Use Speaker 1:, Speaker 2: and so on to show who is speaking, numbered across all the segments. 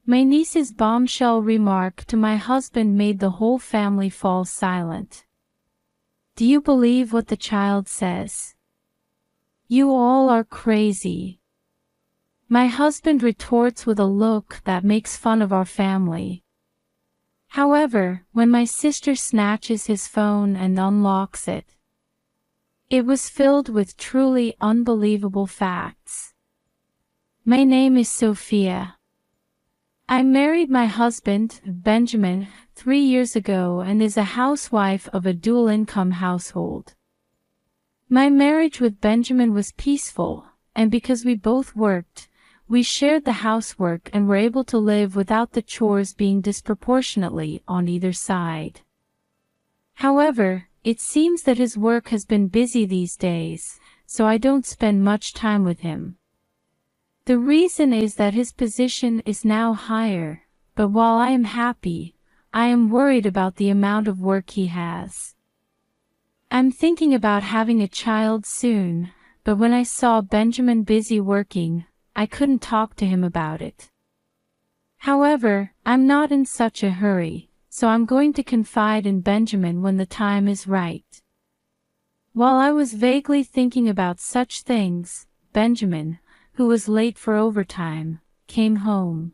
Speaker 1: My niece's bombshell remark to my husband made the whole family fall silent. Do you believe what the child says? You all are crazy. My husband retorts with a look that makes fun of our family. However, when my sister snatches his phone and unlocks it, it was filled with truly unbelievable facts. My name is Sophia. I married my husband, Benjamin, 3 years ago and is a housewife of a dual-income household. My marriage with Benjamin was peaceful, and because we both worked, we shared the housework and were able to live without the chores being disproportionately on either side. However, it seems that his work has been busy these days, so I don't spend much time with him. The reason is that his position is now higher, but while I am happy, I am worried about the amount of work he has. I'm thinking about having a child soon, but when I saw Benjamin busy working, I couldn't talk to him about it. However, I'm not in such a hurry, so I'm going to confide in Benjamin when the time is right. While I was vaguely thinking about such things, Benjamin, who was late for overtime, came home.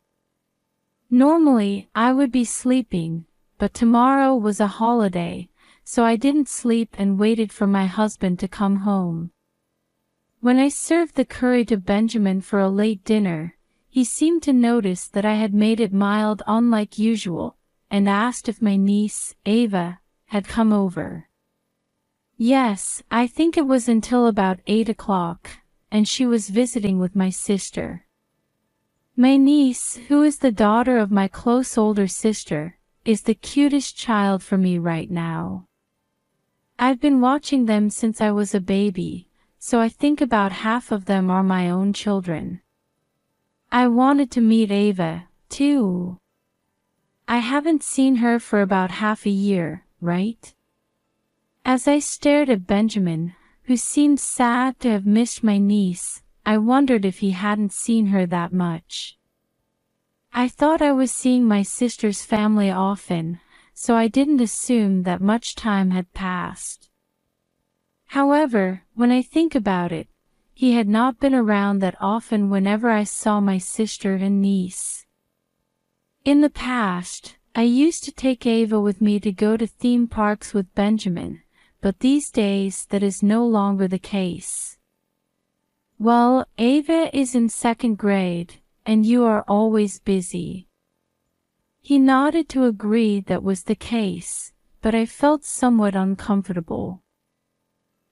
Speaker 1: Normally, I would be sleeping, but tomorrow was a holiday, so I didn't sleep and waited for my husband to come home. When I served the curry to Benjamin for a late dinner, he seemed to notice that I had made it mild unlike usual, and asked if my niece, Ava, had come over. Yes, I think it was until about 8 o'clock, and she was visiting with my sister. My niece, who is the daughter of my close older sister, is the cutest child for me right now. I've been watching them since I was a baby, so I think about half of them are my own children. I wanted to meet Ava, too. I haven't seen her for about half a year, right? As I stared at Benjamin, who seemed sad to have missed my niece, I wondered if he hadn't seen her that much. I thought I was seeing my sister's family often, so I didn't assume that much time had passed. However, when I think about it, he had not been around that often whenever I saw my sister and niece. In the past, I used to take Ava with me to go to theme parks with Benjamin, but these days that is no longer the case. Well, Ava is in 2nd grade, and you are always busy. He nodded to agree that was the case, but I felt somewhat uncomfortable.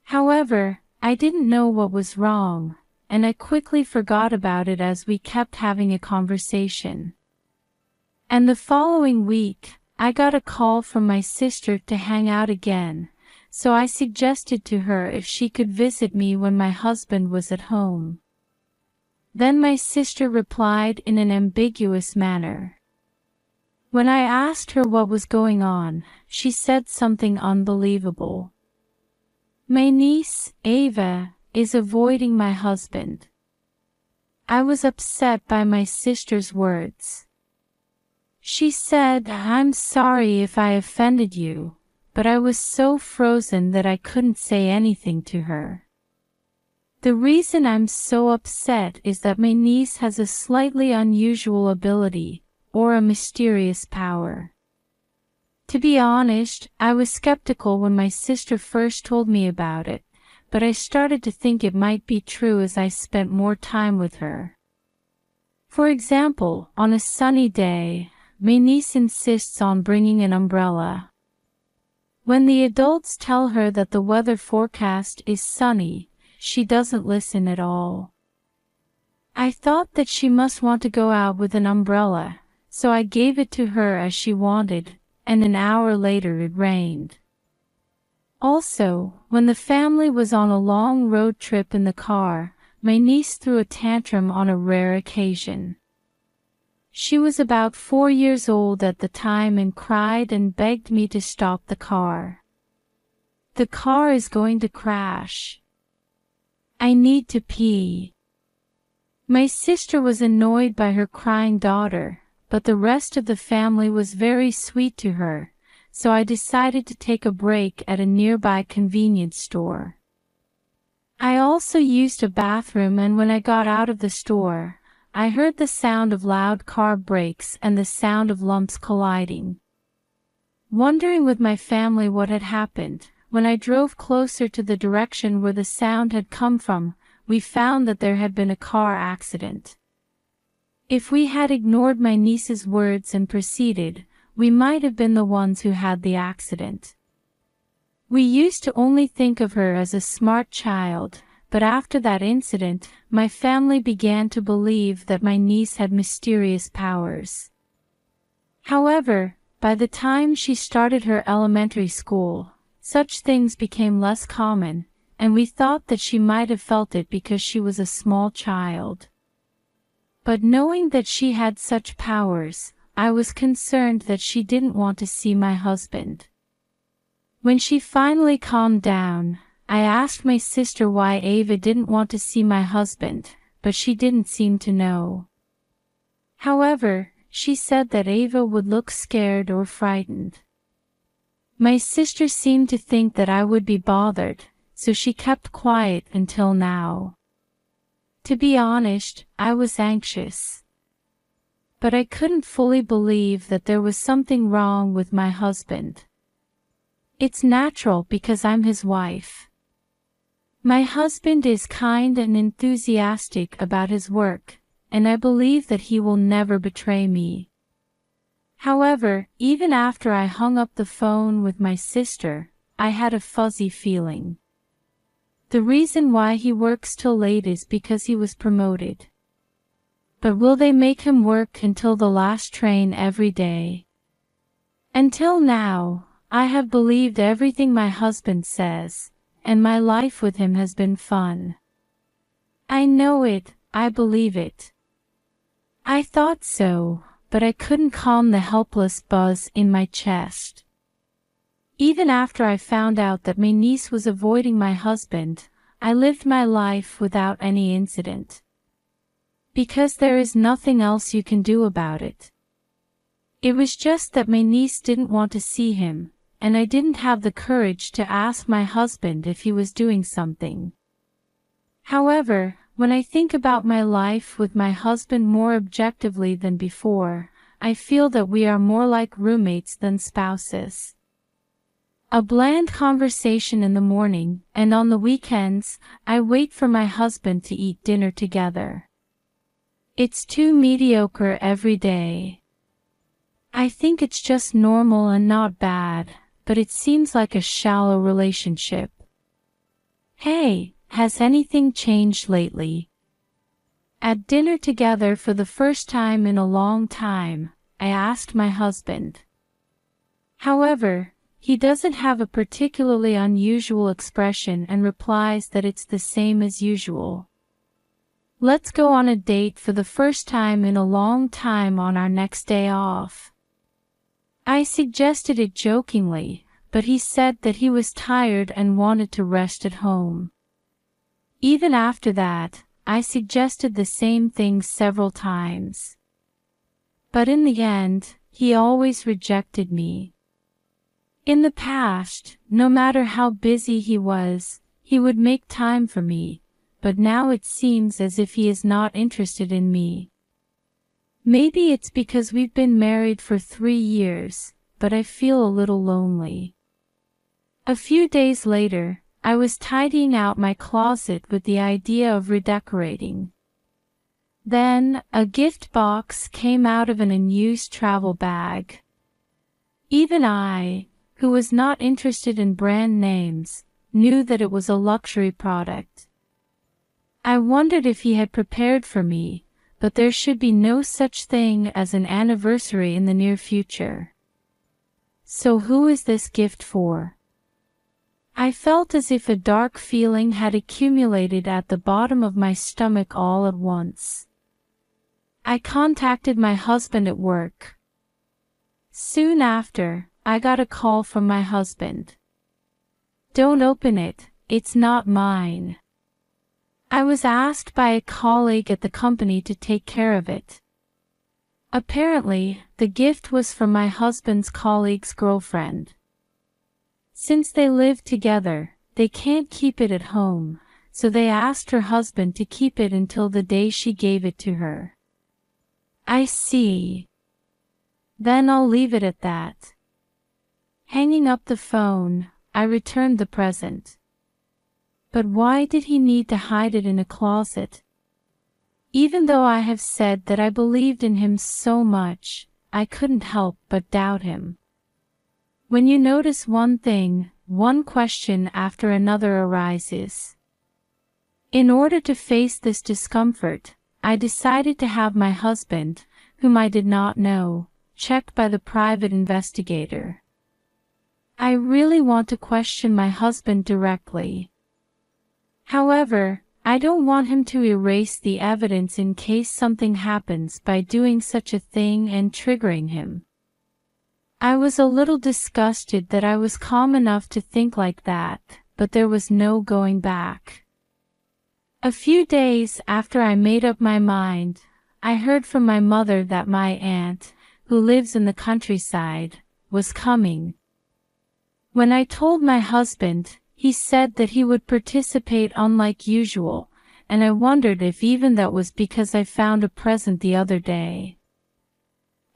Speaker 1: However, I didn't know what was wrong, and I quickly forgot about it as we kept having a conversation. And the following week, I got a call from my sister to hang out again, so I suggested to her if she could visit me when my husband was at home. Then my sister replied in an ambiguous manner. When I asked her what was going on, she said something unbelievable. My niece, Ava, is avoiding my husband. I was upset by my sister's words. She said, "I'm sorry if I offended you," but I was so frozen that I couldn't say anything to her. The reason I'm so upset is that my niece has a slightly unusual ability, or a mysterious power. To be honest, I was skeptical when my sister first told me about it, but I started to think it might be true as I spent more time with her. For example, on a sunny day, my niece insists on bringing an umbrella. When the adults tell her that the weather forecast is sunny, she doesn't listen at all. I thought that she must want to go out with an umbrella, so I gave it to her as she wanted, and an hour later it rained. Also, when the family was on a long road trip in the car, my niece threw a tantrum on a rare occasion. She was about 4 years old at the time and cried and begged me to stop the car. The car is going to crash. I need to pee. My sister was annoyed by her crying daughter, but the rest of the family was very sweet to her, so I decided to take a break at a nearby convenience store. I also used a bathroom, and when I got out of the store, I heard the sound of loud car brakes and the sound of lumps colliding. Wondering with my family what had happened, when I drove closer to the direction where the sound had come from, we found that there had been a car accident. If we had ignored my niece's words and proceeded, we might have been the ones who had the accident. We used to only think of her as a smart child, but after that incident, my family began to believe that my niece had mysterious powers. However, by the time she started her elementary school, such things became less common, and we thought that she might have felt it because she was a small child. But knowing that she had such powers, I was concerned that she didn't want to see my husband. When she finally calmed down, I asked my sister why Ava didn't want to see my husband, but she didn't seem to know. However, she said that Ava would look scared or frightened. My sister seemed to think that I would be bothered, so she kept quiet until now. To be honest, I was anxious. But I couldn't fully believe that there was something wrong with my husband. It's natural because I'm his wife. My husband is kind and enthusiastic about his work, and I believe that he will never betray me. However, even after I hung up the phone with my sister, I had a fuzzy feeling. The reason why he works till late is because he was promoted. But will they make him work until the last train every day? Until now, I have believed everything my husband says, and my life with him has been fun. I know it, I believe it. I thought so, but I couldn't calm the helpless buzz in my chest. Even after I found out that my niece was avoiding my husband, I lived my life without any incident. Because there is nothing else you can do about it. It was just that my niece didn't want to see him, and I didn't have the courage to ask my husband if he was doing something. However, when I think about my life with my husband more objectively than before, I feel that we are more like roommates than spouses. A bland conversation in the morning, and on the weekends, I wait for my husband to eat dinner together. It's too mediocre every day. I think it's just normal and not bad, but it seems like a shallow relationship. Hey, has anything changed lately? At dinner together for the first time in a long time, I asked my husband. However, he doesn't have a particularly unusual expression and replies that it's the same as usual. Let's go on a date for the first time in a long time on our next day off. I suggested it jokingly, but he said that he was tired and wanted to rest at home. Even after that, I suggested the same thing several times. But in the end, he always rejected me. In the past, no matter how busy he was, he would make time for me, but now it seems as if he is not interested in me. Maybe it's because we've been married for 3 years, but I feel a little lonely. A few days later, I was tidying out my closet with the idea of redecorating. Then, a gift box came out of an unused travel bag. Even I, who was not interested in brand names, knew that it was a luxury product. I wondered if he had prepared for me, but there should be no such thing as an anniversary in the near future. So who is this gift for? I felt as if a dark feeling had accumulated at the bottom of my stomach all at once. I contacted my husband at work. Soon after, I got a call from my husband. Don't open it, it's not mine. I was asked by a colleague at the company to take care of it. Apparently, the gift was from my husband's colleague's girlfriend. Since they live together, they can't keep it at home, so they asked her husband to keep it until the day she gave it to her. I see. Then I'll leave it at that. Hanging up the phone, I returned the present. But why did he need to hide it in a closet? Even though I have said that I believed in him so much, I couldn't help but doubt him. When you notice one thing, one question after another arises. In order to face this discomfort, I decided to have my husband, whom I did not know, checked by the private investigator. I really want to question my husband directly. However, I don't want him to erase the evidence in case something happens by doing such a thing and triggering him. I was a little disgusted that I was calm enough to think like that, but there was no going back. A few days after I made up my mind, I heard from my mother that my aunt, who lives in the countryside, was coming. When I told my husband, he said that he would participate unlike usual, and I wondered if even that was because I found a present the other day.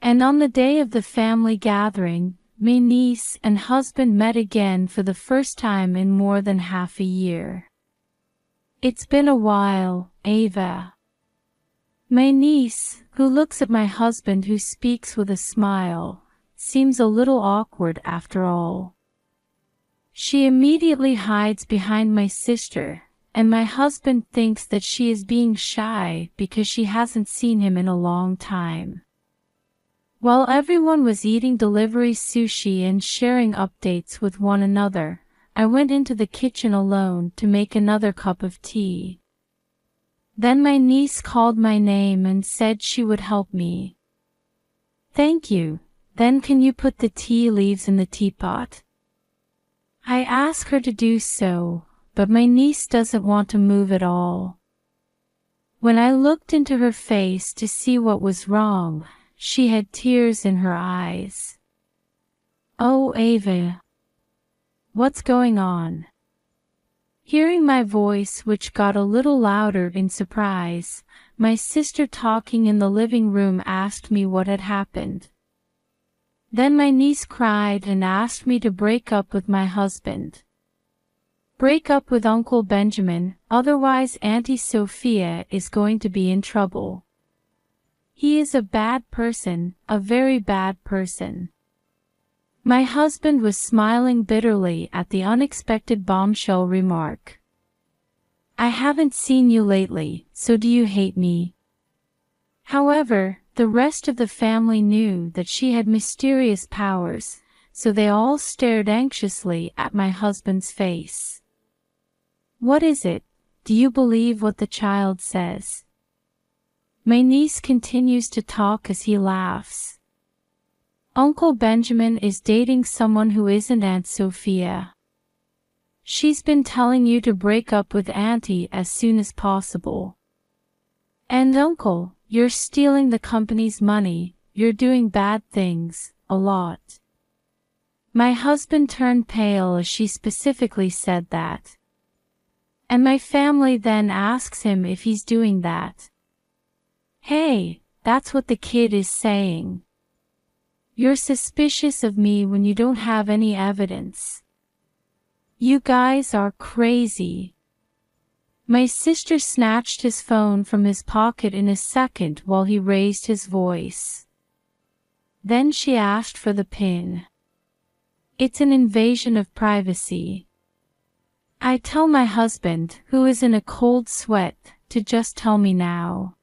Speaker 1: And on the day of the family gathering, my niece and husband met again for the first time in more than half a year. It's been a while, Ava. My niece, who looks at my husband who speaks with a smile, seems a little awkward after all. She immediately hides behind my sister, and my husband thinks that she is being shy because she hasn't seen him in a long time. While everyone was eating delivery sushi and sharing updates with one another, I went into the kitchen alone to make another cup of tea. Then my niece called my name and said she would help me. Thank you. Then can you put the tea leaves in the teapot? I ask her to do so, but my niece doesn't want to move at all. When I looked into her face to see what was wrong, she had tears in her eyes. Oh, Ava. What's going on? Hearing my voice, which got a little louder in surprise, my sister talking in the living room asked me what had happened. Then my niece cried and asked me to break up with my husband. Break up with Uncle Benjamin, otherwise Auntie Sophia is going to be in trouble. He is a bad person, a very bad person. My husband was smiling bitterly at the unexpected bombshell remark. I haven't seen you lately, so do you hate me? However, the rest of the family knew that she had mysterious powers, so they all stared anxiously at my husband's face. What is it? Do you believe what the child says? My niece continues to talk as he laughs. Uncle Benjamin is dating someone who isn't Aunt Sophia. She's been telling you to break up with Auntie as soon as possible. And Uncle, you're stealing the company's money, you're doing bad things, a lot. My husband turned pale as she specifically said that. And my family then asks him if he's doing that. Hey, that's what the kid is saying. You're suspicious of me when you don't have any evidence. You guys are crazy. My sister snatched his phone from his pocket in a second while he raised his voice. Then she asked for the PIN. It's an invasion of privacy. I tell my husband, who is in a cold sweat, to just tell me now.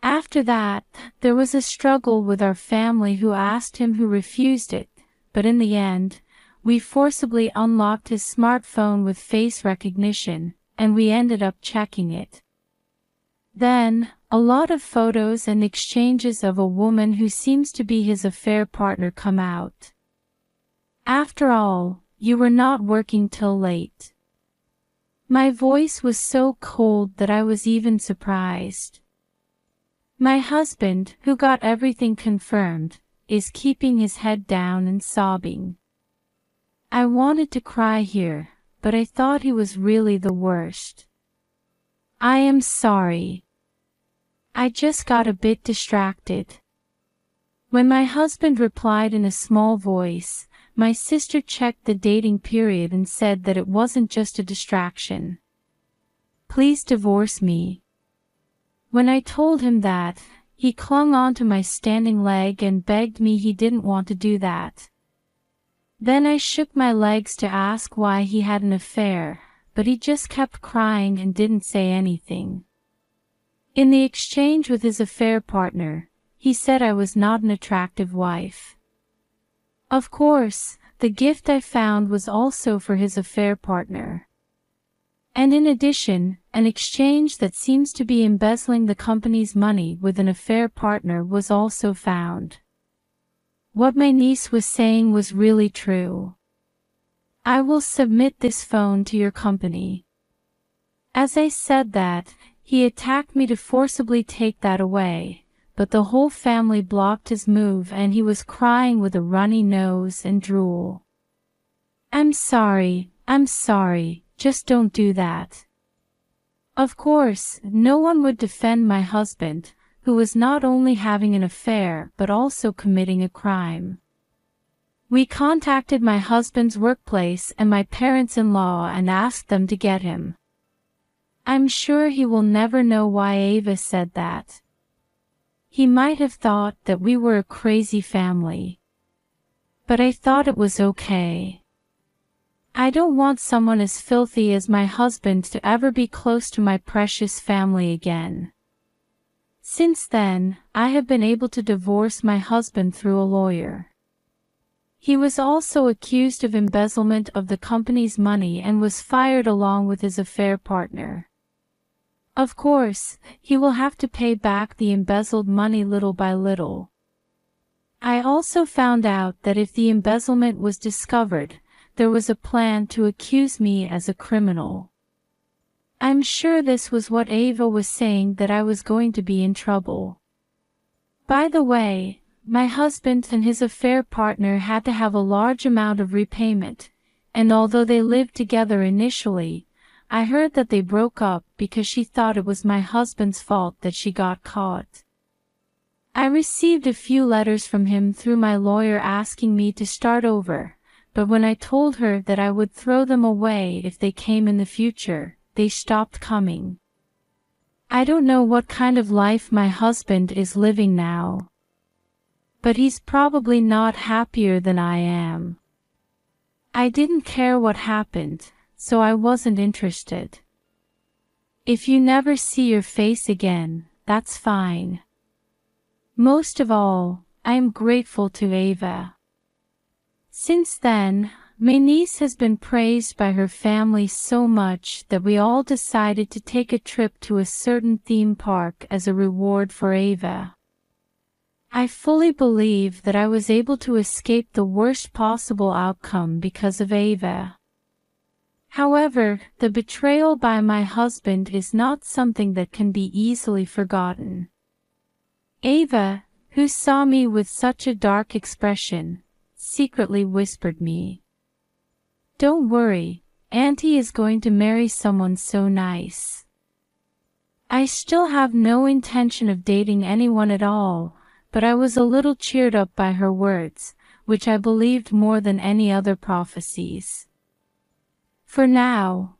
Speaker 1: After that, there was a struggle with our family who asked him, who refused it, but in the end, we forcibly unlocked his smartphone with face recognition, and we ended up checking it. Then, a lot of photos and exchanges of a woman who seems to be his affair partner come out. After all, you were not working till late. My voice was so cold that I was even surprised. My husband, who got everything confirmed, is keeping his head down and sobbing. I wanted to cry here, but I thought he was really the worst. I am sorry. I just got a bit distracted. When my husband replied in a small voice, my sister checked the dating period and said that it wasn't just a distraction. Please divorce me. When I told him that, he clung onto my standing leg and begged me he didn't want to do that. Then I shook my legs to ask why he had an affair, but he just kept crying and didn't say anything. In the exchange with his affair partner, he said I was not an attractive wife. Of course, the gift I found was also for his affair partner. And in addition, an exchange that seems to be embezzling the company's money with an affair partner was also found. What my niece was saying was really true. I will submit this phone to your company. As I said that, he attacked me to forcibly take that away, but the whole family blocked his move and he was crying with a runny nose and drool. I'm sorry, just don't do that. Of course, no one would defend my husband, who was not only having an affair but also committing a crime. We contacted my husband's workplace and my parents-in-law and asked them to get him. I'm sure he will never know why Ava said that. He might have thought that we were a crazy family. But I thought it was okay. I don't want someone as filthy as my husband to ever be close to my precious family again. Since then, I have been able to divorce my husband through a lawyer. He was also accused of embezzlement of the company's money and was fired along with his affair partner. Of course, he will have to pay back the embezzled money little by little. I also found out that if the embezzlement was discovered, there was a plan to accuse me as a criminal. I'm sure this was what Ava was saying, that I was going to be in trouble. By the way, my husband and his affair partner had to have a large amount of repayment, and although they lived together initially, I heard that they broke up because she thought it was my husband's fault that she got caught. I received a few letters from him through my lawyer asking me to start over, but when I told her that I would throw them away if they came in the future, they stopped coming. I don't know what kind of life my husband is living now. But he's probably not happier than I am. I didn't care what happened, so I wasn't interested. If you never see your face again, that's fine. Most of all, I am grateful to Ava. Since then, my niece has been praised by her family so much that we all decided to take a trip to a certain theme park as a reward for Ava. I fully believe that I was able to escape the worst possible outcome because of Ava. However, the betrayal by my husband is not something that can be easily forgotten. Ava, who saw me with such a dark expression, secretly whispered me, "Don't worry, Auntie is going to marry someone so nice." I still have no intention of dating anyone at all, but I was a little cheered up by her words, which I believed more than any other prophecies. For now,